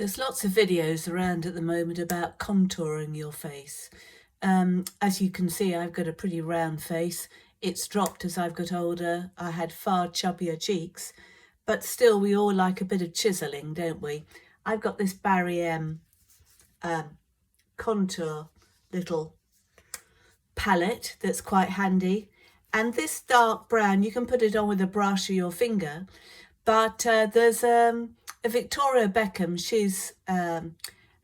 There's lots of videos around at the moment about contouring your face. As you can see, I've got a pretty round face. It's dropped as I've got older. I had far chubbier cheeks, but still we all like a bit of chiseling, don't we? I've got this Barry M contour little palette that's quite handy. And this dark brown, you can put it on with a brush or your finger, but there's a Victoria Beckham. She's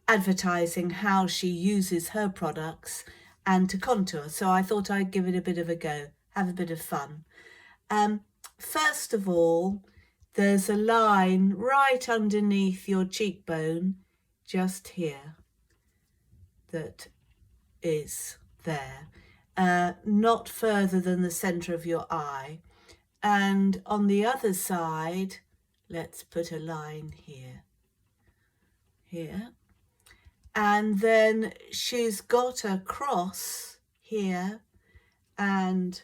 advertising how she uses her products and to contour. So I thought I'd give it a bit of a go, have a bit of fun. First of all, there's a line right underneath your cheekbone, just here, that is there. Not further than the center of your eye. And on the other side, let's put a line here. And then she's got a cross here and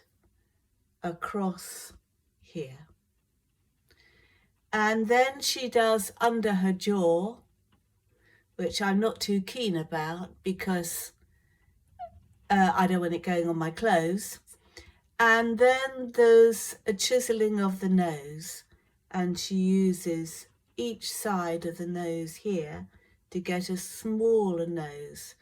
a cross here. And then she does under her jaw, which I'm not too keen about because I don't want it going on my clothes. And then there's a chiseling of the nose, and she uses each side of the nose here to get a smaller nose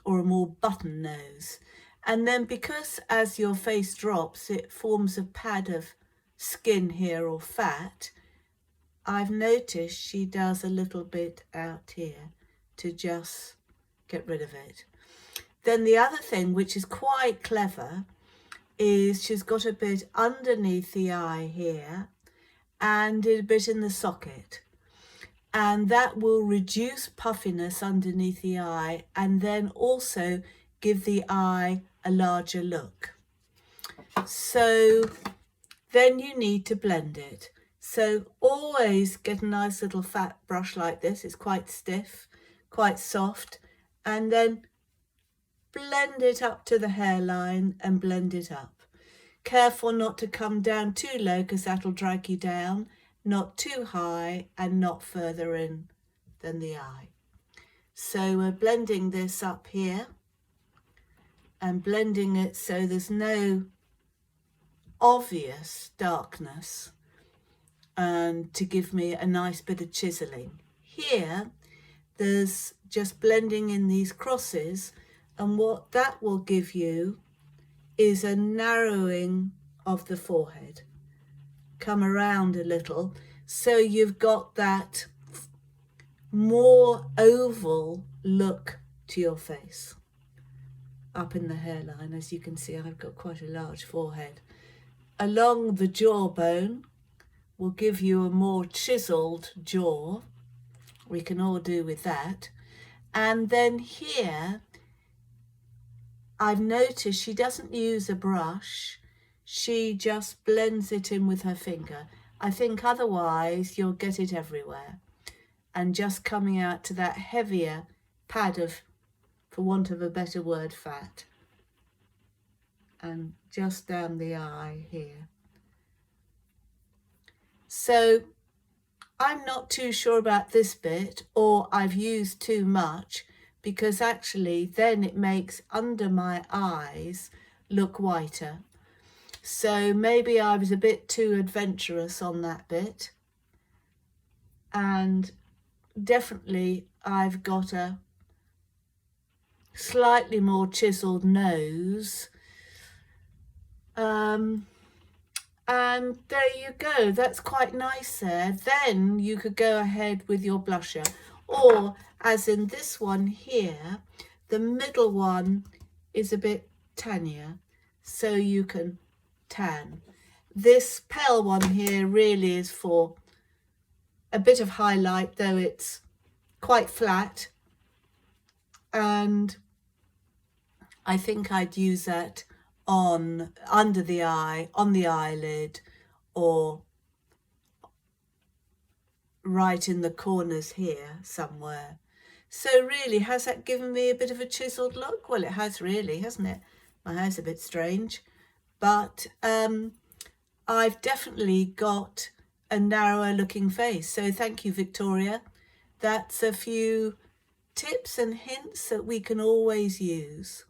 or a more button nose. And then because as your face drops, it forms a pad of skin here or fat, I've noticed she does a little bit out here to just get rid of it. Then the other thing, which is quite clever, is she's got a bit underneath the eye here and a bit in the socket. And that will reduce puffiness underneath the eye and then also give the eye a larger look. So then you need to blend it. So always get a nice little fat brush like this. It's quite stiff, quite soft, and then blend it up to the hairline and blend it up. Careful not to come down too low because that'll drag you down, not too high and not further in than the eye. So we're blending this up here and blending it so there's no obvious darkness and to give me a nice bit of chiseling. Here, there's just blending in these crosses, and what that will give you is a narrowing of the forehead. Come around a little, so you've got that more oval look to your face. Up in the hairline, as you can see, I've got quite a large forehead. Along the jawbone will give you a more chiseled jaw. We can all do with that. And then here, I've noticed she doesn't use a brush. She just blends it in with her finger. I think otherwise you'll get it everywhere. And just coming out to that heavier pad of, for want of a better word, fat. And just down the eye here. So I'm not too sure about this bit, or I've used too much, because actually then it makes under my eyes look whiter. So maybe I was a bit too adventurous on that bit. And definitely I've got a slightly more chiseled nose. And there you go, that's quite nice there. Then you could go ahead with your blusher, or as in this one here, the middle one is a bit tannier, so you can tan. This pale one here really is for a bit of highlight, though it's quite flat, and I think I'd use that on under the eye, on the eyelid, or right in the corners here somewhere. So really, has that given me a bit of a chiseled look? Well, it has really, hasn't it? My hair's a bit strange, but I've definitely got a narrower looking face. So thank you, Victoria. that's a few tips and hints that we can always use.